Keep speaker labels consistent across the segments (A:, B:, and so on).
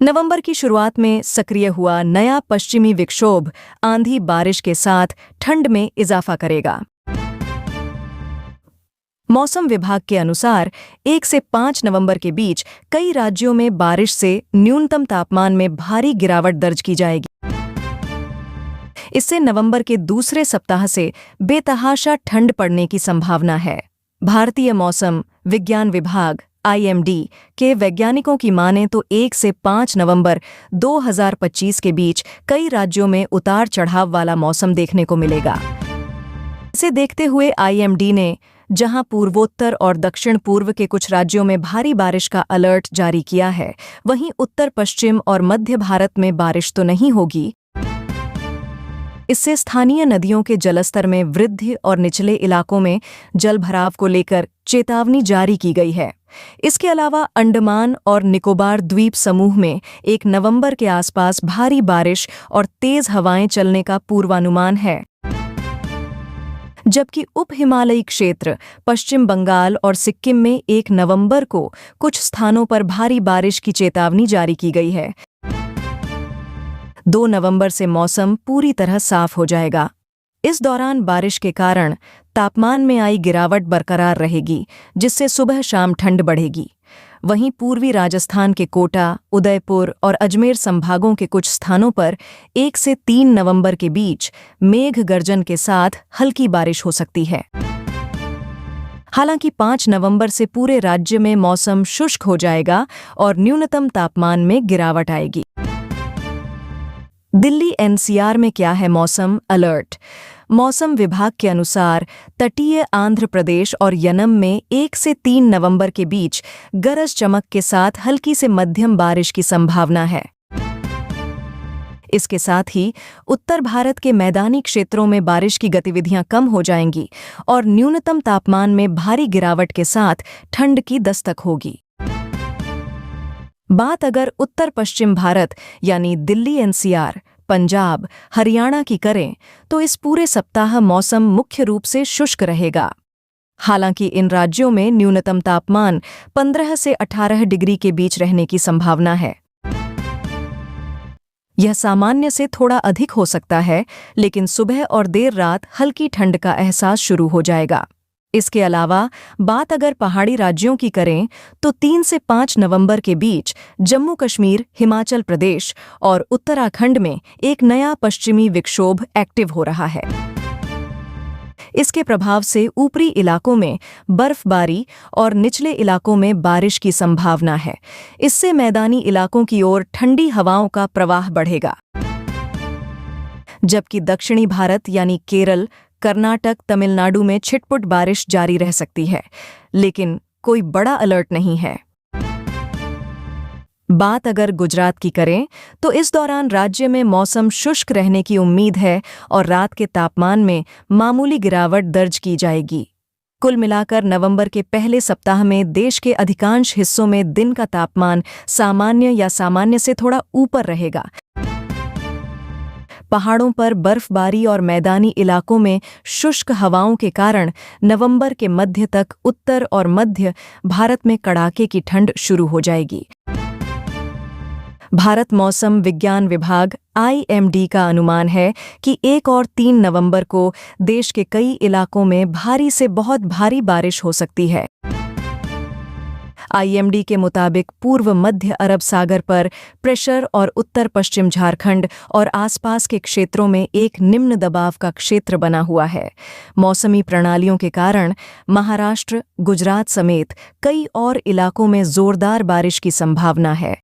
A: नवंबर की शुरुआत में सक्रिय हुआ नया पश्चिमी विक्षोभ आंधी बारिश के साथ ठंड में इजाफा करेगा। मौसम विभाग के अनुसार 1 से 5 नवंबर के बीच कई राज्यों में बारिश से न्यूनतम तापमान में भारी गिरावट दर्ज की जाएगी। इससे नवंबर के दूसरे सप्ताह से बेतहाशा ठंड पड़ने की संभावना है। भारतीय मौसम विज्ञान विभाग IMD के वैज्ञानिकों की माने तो 1 से 5 नवंबर 2025 के बीच कई राज्यों में उतार चढ़ाव वाला मौसम देखने को मिलेगा। इसे देखते हुए IMD ने जहां पूर्वोत्तर और दक्षिण पूर्व के कुछ राज्यों में भारी बारिश का अलर्ट जारी किया है, वहीं उत्तर पश्चिम और मध्य भारत में बारिश तो नहीं होगी। इससे स्थानीय नदियों के जलस्तर में वृद्धि और निचले इलाकों में जलभराव को लेकर चेतावनी जारी की गई है। इसके अलावा अंडमान और निकोबार द्वीप समूह में 1 नवंबर के आसपास भारी बारिश और तेज हवाएं चलने का पूर्वानुमान है, जबकि उप हिमालयी क्षेत्र पश्चिम बंगाल और सिक्किम में 1 नवंबर को कुछ स्थानों पर भारी बारिश की चेतावनी जारी की गई है। 2 नवंबर से मौसम पूरी तरह साफ हो जाएगा। इस दौरान बारिश के कारण तापमान में आई गिरावट बरकरार रहेगी, जिससे सुबह शाम ठंड बढ़ेगी। वहीं पूर्वी राजस्थान के कोटा, उदयपुर और अजमेर संभागों के कुछ स्थानों पर 1 से 3 नवंबर के बीच मेघ गर्जन के साथ हल्की बारिश हो सकती है। हालांकि 5 नवंबर से पूरे राज्य में मौसम शुष्क हो जाएगा और न्यूनतम तापमान में गिरावट आएगी। दिल्ली NCR में क्या है मौसम अलर्ट? मौसम विभाग के अनुसार तटीय आंध्र प्रदेश और यनम में 1 से 3 नवंबर के बीच गरज चमक के साथ हल्की से मध्यम बारिश की संभावना है। इसके साथ ही उत्तर भारत के मैदानी क्षेत्रों में बारिश की गतिविधियां कम हो जाएंगी और न्यूनतम तापमान में भारी गिरावट के साथ ठंड की दस्तक होगी। बात अगर उत्तर पश्चिम भारत यानी दिल्ली NCR, पंजाब, हरियाणा की करें तो इस पूरे सप्ताह मौसम मुख्य रूप से शुष्क रहेगा। हालांकि इन राज्यों में न्यूनतम तापमान 15 से 18 डिग्री के बीच रहने की संभावना है। यह सामान्य से थोड़ा अधिक हो सकता है, लेकिन सुबह और देर रात हल्की ठंड का एहसास शुरू हो जाएगा। इसके अलावा बात अगर पहाड़ी राज्यों की करें तो 3 से 5 नवंबर के बीच जम्मू कश्मीर, हिमाचल प्रदेश और उत्तराखंड में एक नया पश्चिमी विक्षोभ एक्टिव हो रहा है। इसके प्रभाव से ऊपरी इलाकों में बर्फबारी और निचले इलाकों में बारिश की संभावना है। इससे मैदानी इलाकों की ओर ठंडी हवाओं का प्रवाह बढ़ेगा, जबकि दक्षिणी भारत यानी केरल, कर्नाटक, तमिलनाडु में छिटपुट बारिश जारी रह सकती है, लेकिन कोई बड़ा अलर्ट नहीं है। बात अगर गुजरात की करें तो इस दौरान राज्य में मौसम शुष्क रहने की उम्मीद है और रात के तापमान में मामूली गिरावट दर्ज की जाएगी। कुल मिलाकर नवंबर के पहले सप्ताह में देश के अधिकांश हिस्सों में दिन का तापमान सामान्य या सामान्य से थोड़ा ऊपर रहेगा। पहाड़ों पर बर्फबारी और मैदानी इलाकों में शुष्क हवाओं के कारण नवंबर के मध्य तक उत्तर और मध्य भारत में कड़ाके की ठंड शुरू हो जाएगी। भारत मौसम विज्ञान विभाग IMD का अनुमान है कि 1 और 3 नवंबर को देश के कई इलाकों में भारी से बहुत भारी बारिश हो सकती है। IMD के मुताबिक पूर्व मध्य अरब सागर पर प्रेशर और उत्तर पश्चिम झारखंड और आसपास के क्षेत्रों में एक निम्न दबाव का क्षेत्र बना हुआ है। मौसमी प्रणालियों के कारण महाराष्ट्र, गुजरात समेत कई और इलाकों में जोरदार बारिश की संभावना है।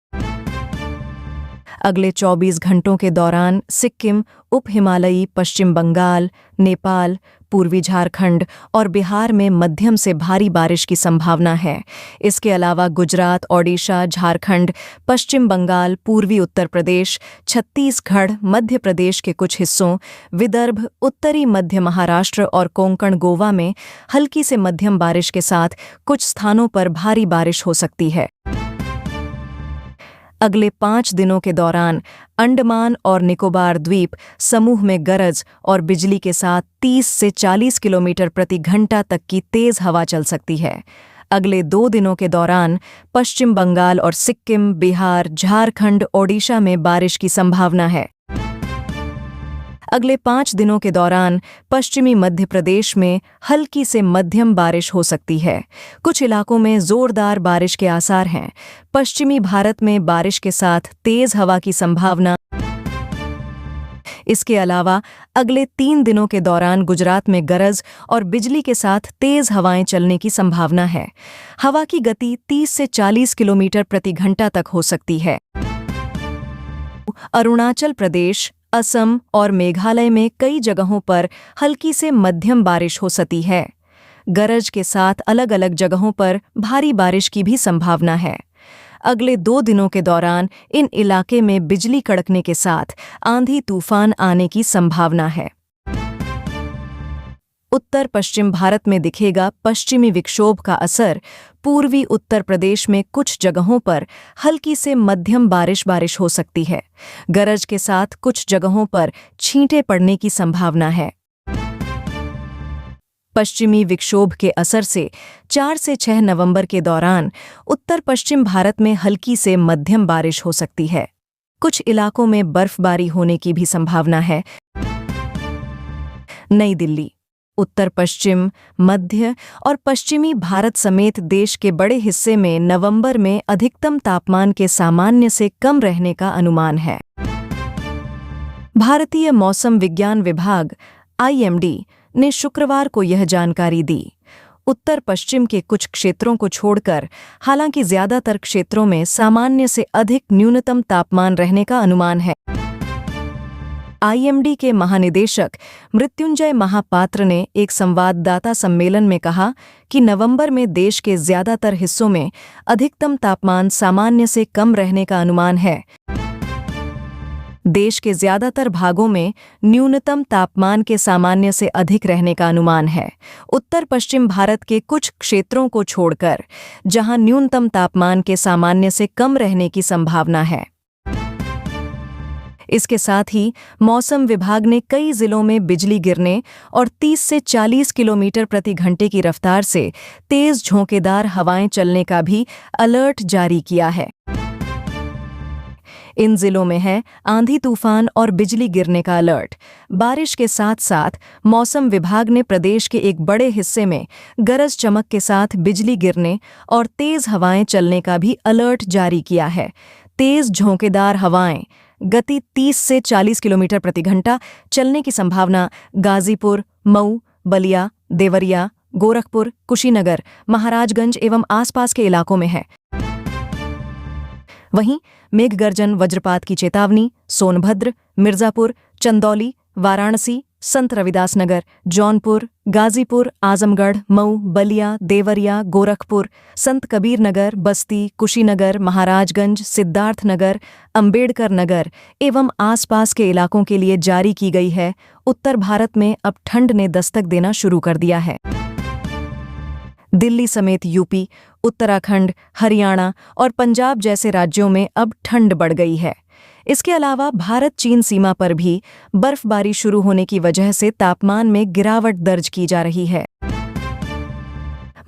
A: अगले 24 घंटों के दौरान सिक्किम, उप हिमालयी, पश्चिम बंगाल, नेपाल, पूर्वी झारखंड और बिहार में मध्यम से भारी बारिश की संभावना है। इसके अलावा गुजरात, ओडिशा, झारखंड, पश्चिम बंगाल, पूर्वी उत्तर प्रदेश, छत्तीसगढ़, मध्य प्रदेश के कुछ हिस्सों, विदर्भ, उत्तरी मध्य महाराष्ट्र और कोंकण गोवा में हल्की से मध्यम बारिश के साथ कुछ स्थानों पर भारी बारिश हो सकती है। अगले 5 दिनों के दौरान अंडमान और निकोबार द्वीप समूह में गरज और बिजली के साथ 30 से 40 किलोमीटर प्रति घंटा तक की तेज हवा चल सकती है। अगले 2 दिनों के दौरान पश्चिम बंगाल और सिक्किम, बिहार, झारखंड, ओडिशा में बारिश की संभावना है। अगले 5 दिनों के दौरान पश्चिमी मध्य प्रदेश में हल्की से मध्यम बारिश हो सकती है। कुछ इलाकों में जोरदार बारिश के आसार हैं। पश्चिमी भारत में बारिश के साथ तेज हवा की संभावना। इसके अलावा अगले 3 दिनों के दौरान गुजरात में गरज और बिजली के साथ तेज हवाएं चलने की संभावना है। हवा की गति 30 से 40 किलोमीटर प्रति घंटा तक हो सकती है। अरुणाचल प्रदेश, असम और मेघालय में कई जगहों पर हल्की से मध्यम बारिश हो सकती है। गरज के साथ अलग अलग जगहों पर भारी बारिश की भी संभावना है। अगले 2 दिनों के दौरान इन इलाके में बिजली कड़कने के साथ आंधी तूफान आने की संभावना है। उत्तर पश्चिम भारत में दिखेगा पश्चिमी विक्षोभ का असर। पूर्वी उत्तर प्रदेश में कुछ जगहों पर हल्की से मध्यम बारिश हो सकती है। गरज के साथ कुछ जगहों पर छींटे पड़ने की संभावना है। पश्चिमी विक्षोभ के असर से 4 से 6 नवंबर के दौरान उत्तर पश्चिम भारत में हल्की से मध्यम बारिश हो सकती है। कुछ इलाकों में बर्फबारी होने की भी संभावना है। नई दिल्ली, उत्तर पश्चिम, मध्य और पश्चिमी भारत समेत देश के बड़े हिस्से में नवंबर में अधिकतम तापमान के सामान्य से कम रहने का अनुमान है। भारतीय मौसम विज्ञान विभाग (IMD) ने शुक्रवार को यह जानकारी दी। उत्तर पश्चिम के कुछ क्षेत्रों को छोड़कर हालांकि ज्यादातर क्षेत्रों में सामान्य से अधिक न्यूनतम तापमान रहने का अनुमान है। IMD के महानिदेशक मृत्युंजय महापात्र ने एक संवाददाता सम्मेलन में कहा कि नवंबर में देश के ज्यादातर हिस्सों में अधिकतम तापमान सामान्य से कम रहने का अनुमान है। देश के ज्यादातर भागों में न्यूनतम तापमान के सामान्य से अधिक रहने का अनुमान है। उत्तर पश्चिम भारत के कुछ क्षेत्रों को छोड़कर जहां न्यूनतम तापमान के सामान्य से कम रहने की संभावना है। इसके साथ ही मौसम विभाग ने कई जिलों में बिजली गिरने और 30 से 40 किलोमीटर प्रति घंटे की रफ्तार से तेज झोंकेदार हवाएं चलने का भी अलर्ट जारी किया है। इन जिलों में है आंधी तूफान और बिजली गिरने का अलर्ट। बारिश के साथ साथ मौसम विभाग ने प्रदेश के एक बड़े हिस्से में गरज चमक के साथ बिजली गिरने और तेज हवाएं चलने का भी अलर्ट जारी किया है। तेज झोंकेदार हवाएं गति 30 से 40 किलोमीटर प्रति घंटा चलने की संभावना गाजीपुर, मऊ, बलिया, देवरिया, गोरखपुर, कुशीनगर, महाराजगंज एवं आसपास के इलाकों में है। वहीं मेघगर्जन वज्रपात की चेतावनी सोनभद्र, मिर्जापुर, चंदौली, वाराणसी, संत रविदास नगर, जौनपुर, गाजीपुर, आजमगढ़, मऊ, बलिया, देवरिया, गोरखपुर, संत कबीर नगर, बस्ती, कुशीनगर, महाराजगंज, सिद्धार्थनगर, अंबेडकर नगर एवं आसपास के इलाकों के लिए जारी की गई है। उत्तर भारत में अब ठंड ने दस्तक देना शुरू कर दिया है। दिल्ली समेत यूपी, उत्तराखंड, हरियाणा और पंजाब जैसे राज्यों में अब ठंड बढ़ गई है। इसके अलावा भारत चीन सीमा पर भी बर्फबारी शुरू होने की वजह से तापमान में गिरावट दर्ज की जा रही है।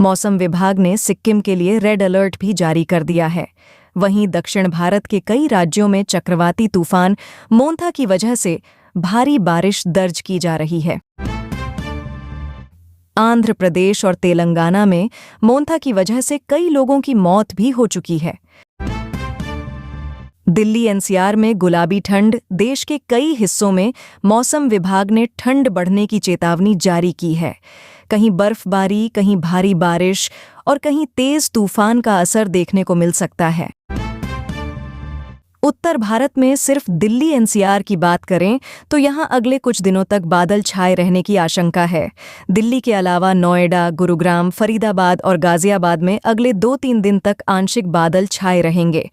A: मौसम विभाग ने सिक्किम के लिए रेड अलर्ट भी जारी कर दिया है। वहीं दक्षिण भारत के कई राज्यों में चक्रवाती तूफान मोंथा की वजह से भारी बारिश दर्ज की जा रही है। आंध्र प्रदेश और तेलंगाना में मोंथा की वजह से कई लोगों की मौत भी हो चुकी है। दिल्ली एनसीआर में गुलाबी ठंड। देश के कई हिस्सों में मौसम विभाग ने ठंड बढ़ने की चेतावनी जारी की है। कहीं बर्फबारी, कहीं भारी बारिश और कहीं तेज तूफान का असर देखने को मिल सकता है। उत्तर भारत में सिर्फ दिल्ली एनसीआर की बात करें तो यहां अगले कुछ दिनों तक बादल छाए रहने की आशंका है। दिल्ली के अलावा नोएडा, गुरुग्राम, फरीदाबाद और गाजियाबाद में अगले 2-3 दिन तक आंशिक बादल छाए रहेंगे।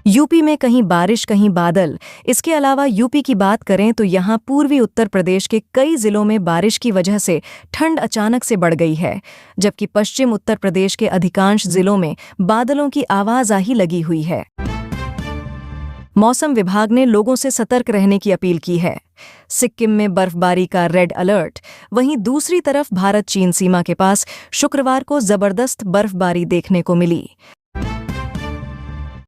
A: यूपी में कहीं बारिश कहीं बादल। इसके अलावा यूपी की बात करें तो यहां पूर्वी उत्तर प्रदेश के कई जिलों में बारिश की वजह से ठंड अचानक से बढ़ गई है, जबकि पश्चिम उत्तर प्रदेश के अधिकांश जिलों में बादलों की आवाजाही लगी हुई है। मौसम विभाग ने लोगों से सतर्क रहने की अपील की है। सिक्किम में बर्फबारी का रेड अलर्ट। वहीं दूसरी तरफ भारत चीन सीमा के पास शुक्रवार को जबरदस्त बर्फबारी देखने को मिली।